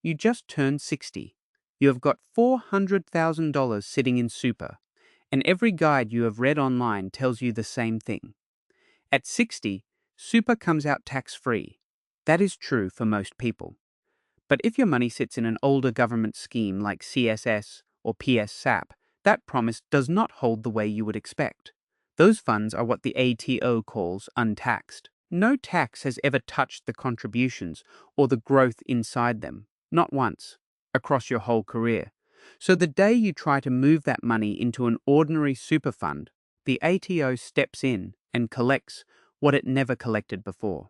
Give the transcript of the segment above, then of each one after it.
you just turned 60. You have got $400,000 sitting in super, and every guide you have read online tells you the same thing. At 60, super comes out tax-free. That is true for most people. But if your money sits in an older government scheme like CSS or PSSap, that promise does not hold the way you would expect. Those funds are what the ATO calls untaxed. No tax has ever touched the contributions or the growth inside them, not once, across your whole career. So the day you try to move that money into an ordinary super fund, the ATO steps in and collects what it never collected before.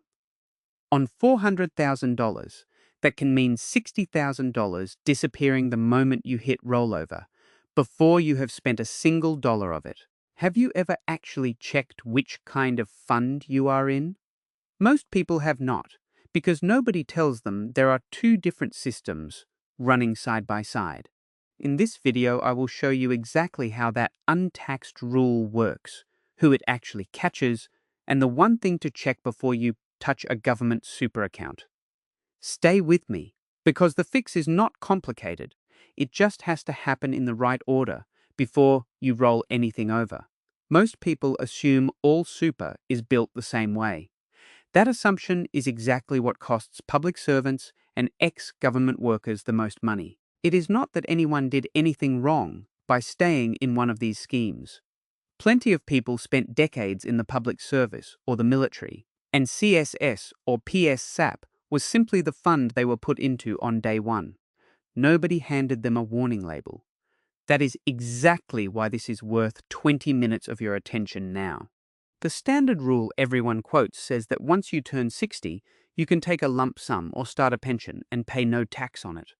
On $400,000, that can mean $60,000 disappearing the moment you hit rollover, before you have spent a single dollar of it. Have you ever actually checked which kind of fund you are in? Most people have not, because nobody tells them there are two different systems running side by side. In this video, I will show you exactly how that untaxed rule works, who it actually catches, and the one thing to check before you touch a government super account. Stay with me, because the fix is not complicated. It just has to happen in the right order before you roll anything over. Most people assume all super is built the same way. That assumption is exactly what costs public servants and ex-government workers the most money. It is not that anyone did anything wrong by staying in one of these schemes. Plenty of people spent decades in the public service or the military, and CSS or PSSap was simply the fund they were put into on day one. Nobody handed them a warning label. That is exactly why this is worth 20 minutes of your attention now. The standard rule everyone quotes says that once you turn 60, you can take a lump sum or start a pension and pay no tax on it.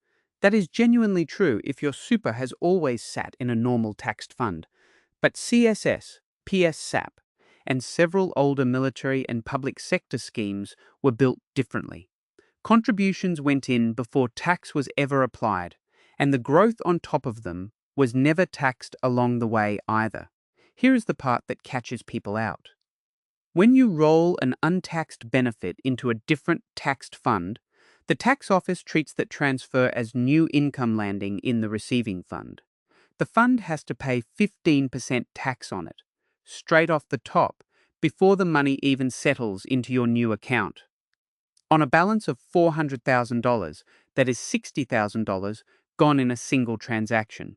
That is genuinely true if your super has always sat in a normal taxed fund. But CSS, PSSap, and several older military and public sector schemes were built differently. Contributions went in before tax was ever applied, and the growth on top of them was never taxed along the way either. Here is the part that catches people out. When you roll an untaxed benefit into a different taxed fund, the tax office treats that transfer as new income landing in the receiving fund. The fund has to pay 15% tax on it, straight off the top, before the money even settles into your new account. On a balance of $400,000, that is $60,000 gone in a single transaction.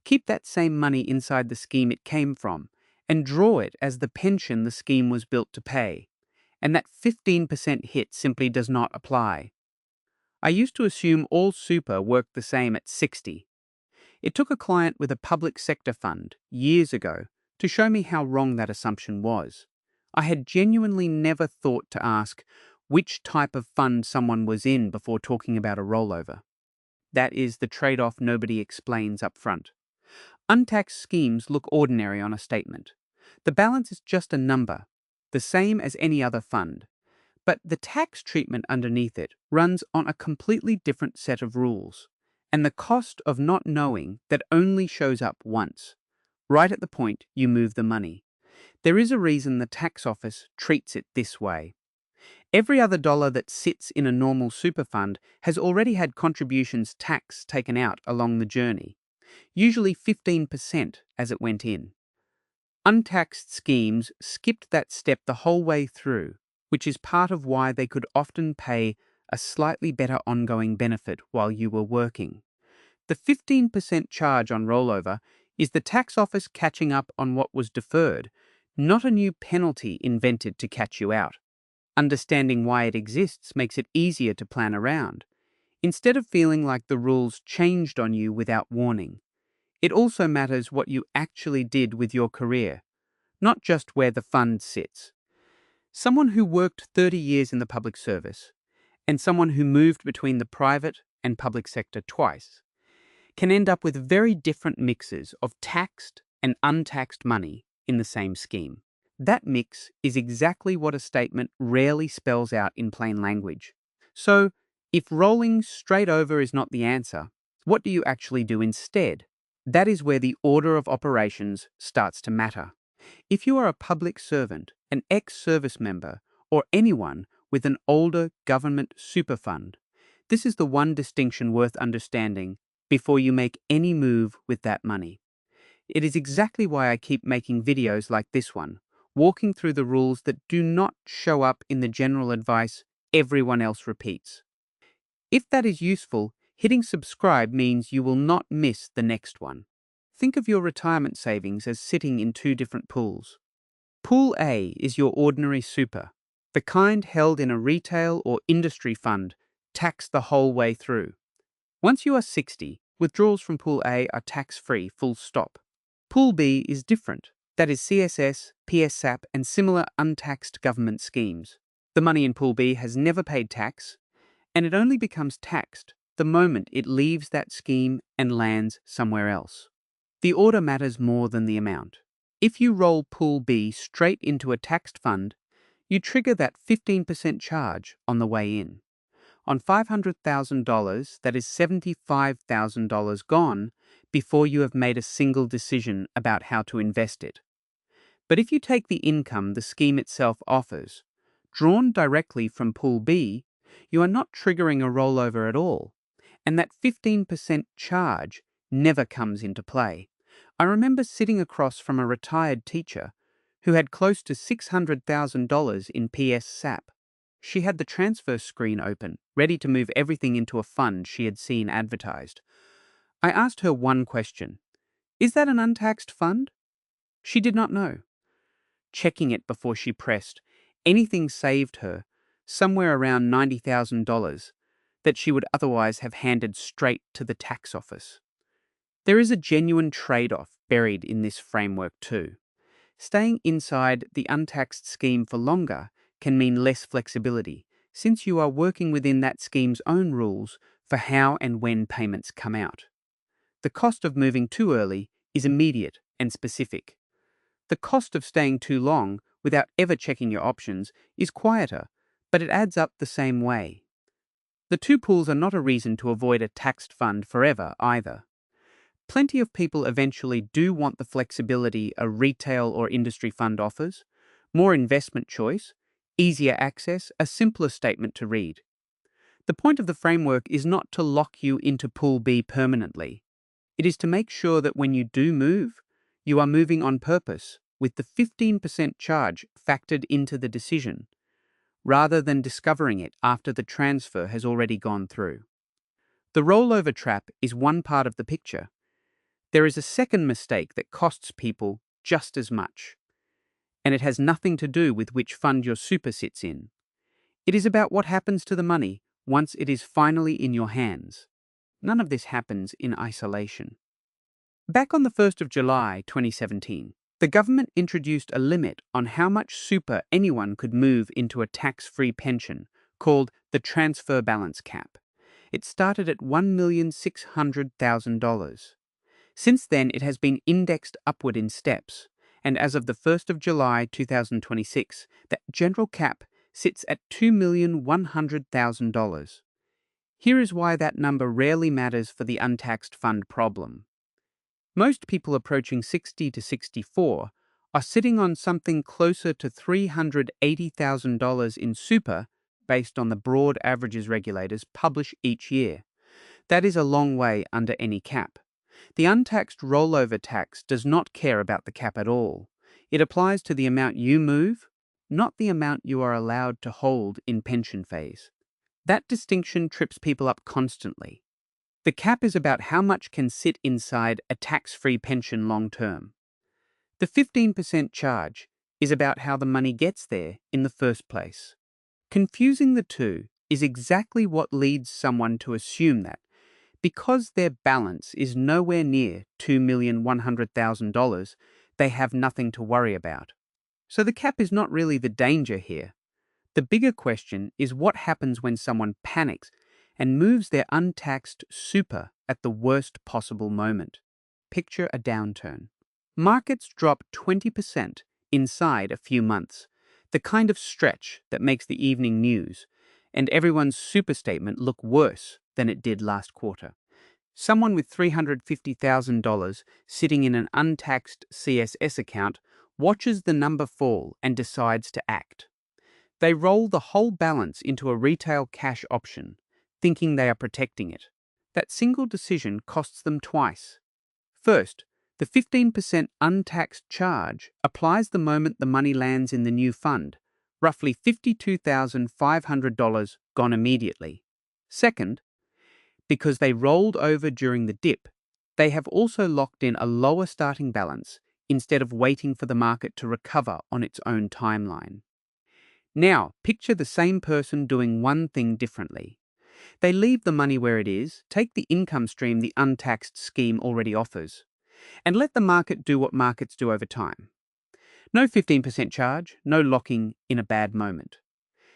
Keep that same money inside the scheme it came from, and draw it as the pension the scheme was built to pay. And that 15% hit simply does not apply. I used to assume all super worked the same at 60. It took a client with a public sector fund years ago to show me how wrong that assumption was. I had genuinely never thought to ask which type of fund someone was in before talking about a rollover. That is the trade-off nobody explains up front. Untaxed schemes look ordinary on a statement. The balance is just a number, the same as any other fund. But the tax treatment underneath it runs on a completely different set of rules. And the cost of not knowing that only shows up once, right at the point you move the money. There is a reason the tax office treats it this way. Every other dollar that sits in a normal super fund has already had contributions tax taken out along the journey, usually 15% as it went in. Untaxed schemes skipped that step the whole way through, which is part of why they could often pay a slightly better ongoing benefit while you were working. The 15% charge on rollover is the tax office catching up on what was deferred, not a new penalty invented to catch you out. Understanding why it exists makes it easier to plan around, instead of feeling like the rules changed on you without warning. It also matters what you actually did with your career, not just where the fund sits. Someone who worked 30 years in the public service, and someone who moved between the private and public sector twice, can end up with very different mixes of taxed and untaxed money in the same scheme. That mix is exactly what a statement rarely spells out in plain language. So, if rolling straight over is not the answer, what do you actually do instead? That is where the order of operations starts to matter. If you are a public servant, an ex-service member, or anyone with an older government super fund, This is the one distinction worth understanding before you make any move with that money. It is exactly why I keep making videos like this one, walking through the rules that do not show up in the general advice everyone else repeats. If that is useful, hitting subscribe means you will not miss the next one. Think of your retirement savings as sitting in two different pools. Pool A is your ordinary super, the kind held in a retail or industry fund, taxed the whole way through. Once you are 60, withdrawals from Pool A are tax-free, full stop. Pool B is different. That is CSS, PSSap, and similar untaxed government schemes. The money in Pool B has never paid tax, and it only becomes taxed the moment it leaves that scheme and lands somewhere else. The order matters more than the amount. If you roll Pool B straight into a taxed fund, you trigger that 15% charge on the way in. On $500,000, that is $75,000 gone before you have made a single decision about how to invest it. But if you take the income the scheme itself offers, drawn directly from Pool B, you are not triggering a rollover at all, and that 15% charge never comes into play. I remember sitting across from a retired teacher who had close to $600,000 in PSSap. She had the transfer screen open, ready to move everything into a fund she had seen advertised. I asked her one question: "Is that an untaxed fund?" She did not know. Checking it before she pressed, anything saved her somewhere around $90,000 that she would otherwise have handed straight to the tax office. There is a genuine trade-off buried in this framework too. Staying inside the untaxed scheme for longer can mean less flexibility, since you are working within that scheme's own rules for how and when payments come out. The cost of moving too early is immediate and specific. The cost of staying too long without ever checking your options is quieter, but it adds up the same way. The two pools are not a reason to avoid a taxed fund forever either. Plenty of people eventually do want the flexibility a retail or industry fund offers, more investment choice, easier access, a simpler statement to read. The point of the framework is not to lock you into Pool B permanently. It is to make sure that when you do move, you are moving on purpose, with the 15% charge factored into the decision, rather than discovering it after the transfer has already gone through. The rollover trap is one part of the picture. There is a second mistake that costs people just as much, and it has nothing to do with which fund your super sits in. It is about what happens to the money once it is finally in your hands. None of this happens in isolation. Back on the 1st of July 2017, the government introduced a limit on how much super anyone could move into a tax-free pension, called the transfer balance cap. It started at $1,600,000. Since then, it has been indexed upward in steps, and as of the 1st of July 2026, the general cap sits at $2,100,000. Here is why that number rarely matters for the untaxed fund problem. Most people approaching 60 to 64 are sitting on something closer to $380,000 in super based on the broad averages regulators publish each year. That is a long way under any cap. The untaxed rollover tax does not care about the cap at all. It applies to the amount you move, not the amount you are allowed to hold in pension phase. That distinction trips people up constantly. The cap is about how much can sit inside a tax-free pension long term. The 15% charge is about how the money gets there in the first place. Confusing the two is exactly what leads someone to assume that, because their balance is nowhere near $2,100,000, they have nothing to worry about. So the cap is not really the danger here. The bigger question is what happens when someone panics and moves their untaxed super at the worst possible moment. Picture a downturn. Markets drop 20% inside a few months, the kind of stretch that makes the evening news, and everyone's super statement look worse than it did last quarter. Someone with $350,000 sitting in an untaxed CSS account watches the number fall and decides to act. They roll the whole balance into a retail cash option. thinking they are protecting it. That single decision costs them twice. First, the 15% untaxed charge applies the moment the money lands in the new fund, roughly $52,500 gone immediately. Second, because they rolled over during the dip, they have also locked in a lower starting balance instead of waiting for the market to recover on its own timeline. Now, picture the same person doing one thing differently. They leave the money where it is, take the income stream the untaxed scheme already offers, and let the market do what markets do over time. No 15% charge, no locking in a bad moment.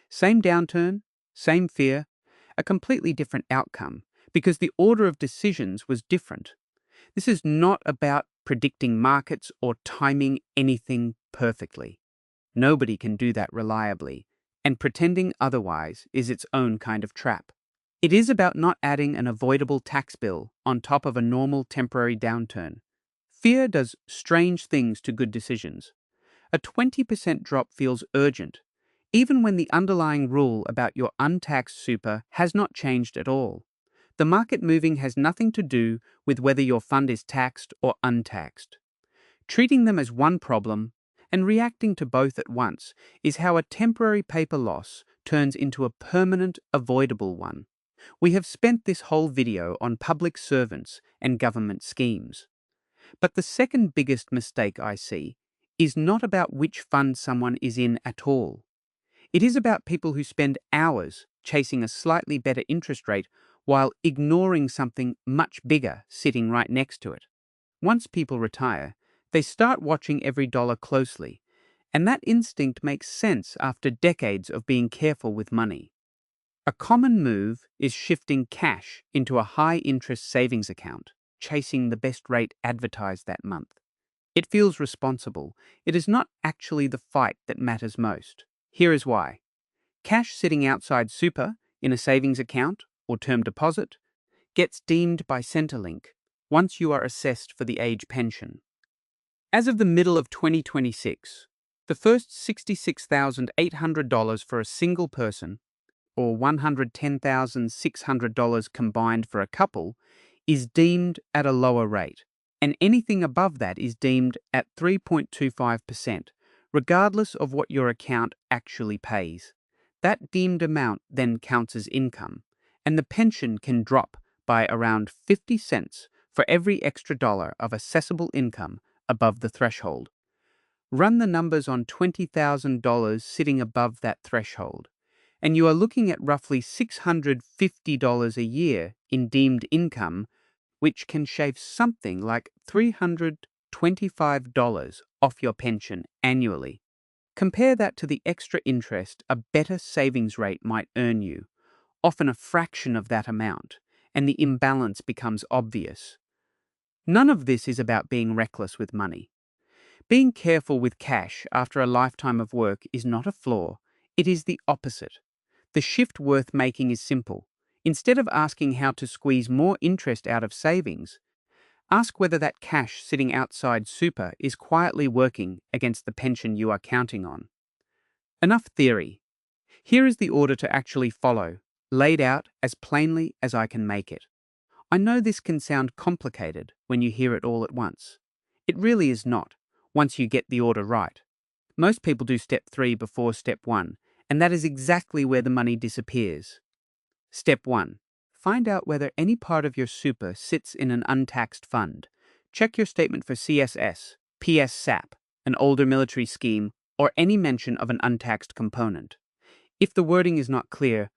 Same downturn, same fear, a completely different outcome, because the order of decisions was different. This is not about predicting markets or timing anything perfectly. Nobody can do that reliably, and pretending otherwise is its own kind of trap. It is about not adding an avoidable tax bill on top of a normal temporary downturn. Fear does strange things to good decisions. A 20% drop feels urgent, even when the underlying rule about your untaxed super has not changed at all. The market moving has nothing to do with whether your fund is taxed or untaxed. Treating them as one problem and reacting to both at once is how a temporary paper loss turns into a permanent, avoidable one. We have spent this whole video on public servants and government schemes. But the second biggest mistake I see is not about which fund someone is in at all. It is about people who spend hours chasing a slightly better interest rate while ignoring something much bigger sitting right next to it. Once people retire, they start watching every dollar closely, and that instinct makes sense after decades of being careful with money. A common move is shifting cash into a high-interest savings account, chasing the best rate advertised that month. It feels responsible. It is not actually the fight that matters most. Here is why. Cash sitting outside super, in a savings account or term deposit, gets deemed by Centrelink once you are assessed for the age pension. As of the middle of 2026, the first $66,800 for a single person, or $110,600 combined for a couple, is deemed at a lower rate, and anything above that is deemed at 3.25%, regardless of what your account actually pays. That deemed amount then counts as income, and the pension can drop by around 50 cents for every extra dollar of assessable income above the threshold. Run the numbers on $20,000 sitting above that threshold, and you are looking at roughly $650 a year in deemed income, which can shave something like $325 off your pension annually. Compare that to the extra interest a better savings rate might earn you, often a fraction of that amount, and the imbalance becomes obvious. None of this is about being reckless with money. Being careful with cash after a lifetime of work is not a flaw, it is the opposite. The shift worth making is simple. Instead of asking how to squeeze more interest out of savings, ask whether that cash sitting outside super is quietly working against the pension you are counting on. Enough theory. Here is the order to actually follow, laid out as plainly as I can make it. I know this can sound complicated when you hear it all at once. It really is not, once you get the order right. Most people do step 3 before step 1, and that is exactly where the money disappears. Step 1. Find out whether any part of your super sits in an untaxed fund. Check your statement for CSS, PSSap, an older military scheme, or any mention of an untaxed component. If the wording is not clear,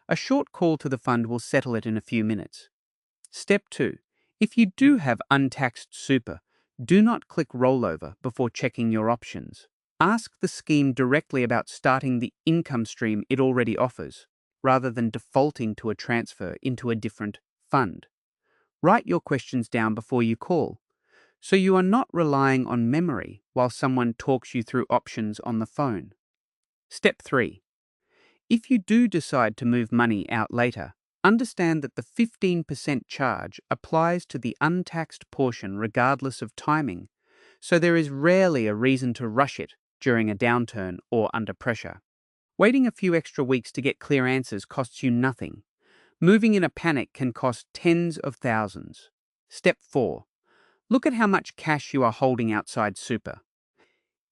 a short call to the fund will settle it in a few minutes. Step 2. If you do have untaxed super, do not click rollover before checking your options. Ask the scheme directly about starting the income stream it already offers, rather than defaulting to a transfer into a different fund. Write your questions down before you call, so you are not relying on memory while someone talks you through options on the phone. Step 3. If you do decide to move money out later, understand that the 15% charge applies to the untaxed portion regardless of timing, so there is rarely a reason to rush it during a downturn or under pressure. Waiting a few extra weeks to get clear answers costs you nothing. Moving in a panic can cost tens of thousands. Step 4. Look at how much cash you are holding outside super.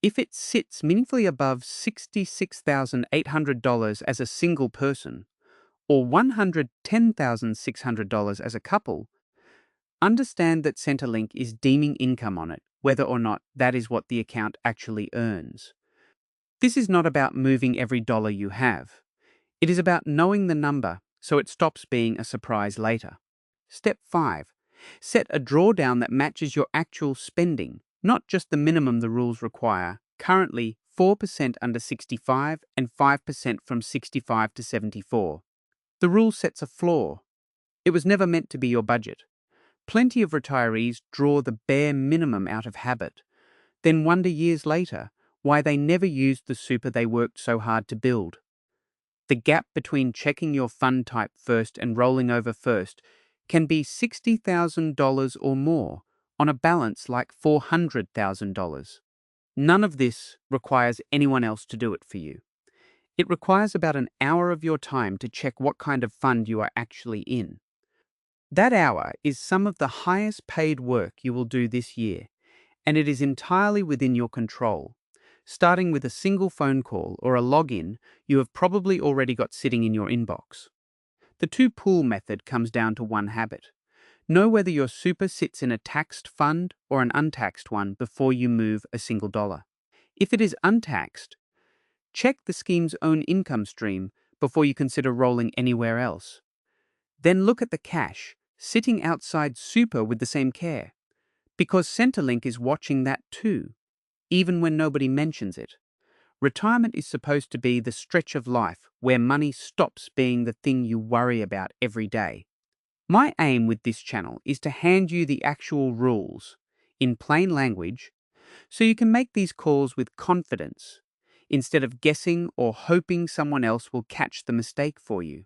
If it sits meaningfully above $66,800 as a single person, or $110,600 as a couple, understand that Centrelink is deeming income on it, whether or not that is what the account actually earns. This is not about moving every dollar you have. It is about knowing the number so it stops being a surprise later. Step 5. Set a drawdown that matches your actual spending, not just the minimum the rules require, currently 4% under 65 and 5% from 65 to 74. The rule sets a floor. It was never meant to be your budget. Plenty of retirees draw the bare minimum out of habit, then wonder years later why they never used the super they worked so hard to build. The gap between checking your fund type first and rolling over first can be $60,000 or more on a balance like $400,000. None of this requires anyone else to do it for you. It requires about an hour of your time to check what kind of fund you are actually in. That hour is some of the highest paid work you will do this year, and it is entirely within your control. Starting with a single phone call or a login you have probably already got sitting in your inbox. The two-pool method comes down to one habit. Know whether your super sits in a taxed fund or an untaxed one before you move a single dollar. If it is untaxed, check the scheme's own income stream before you consider rolling anywhere else. Then look at the cash sitting outside super with the same care, because Centrelink is watching that too, even when nobody mentions it. Retirement is supposed to be the stretch of life where money stops being the thing you worry about every day. My aim with this channel is to hand you the actual rules in plain language so you can make these calls with confidence instead of guessing or hoping someone else will catch the mistake for you.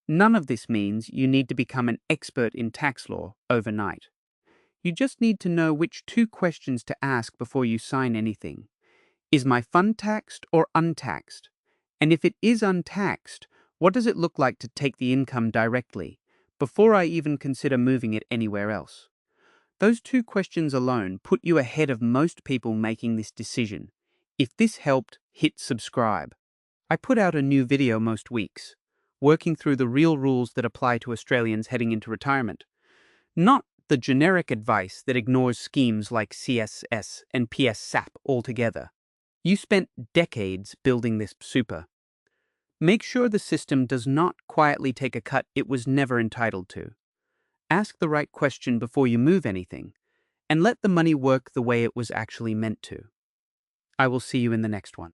None of this means you need to become an expert in tax law overnight. You just need to know which two questions to ask before you sign anything. Is my fund taxed or untaxed? And if it is untaxed, what does it look like to take the income directly, before I even consider moving it anywhere else? Those two questions alone put you ahead of most people making this decision. If this helped, hit subscribe. I put out a new video most weeks, working through the real rules that apply to Australians heading into retirement, not the generic advice that ignores schemes like CSS and PSSap altogether. You spent decades building this super. Make sure the system does not quietly take a cut it was never entitled to. Ask the right question before you move anything, and let the money work the way it was actually meant to. I will see you in the next one.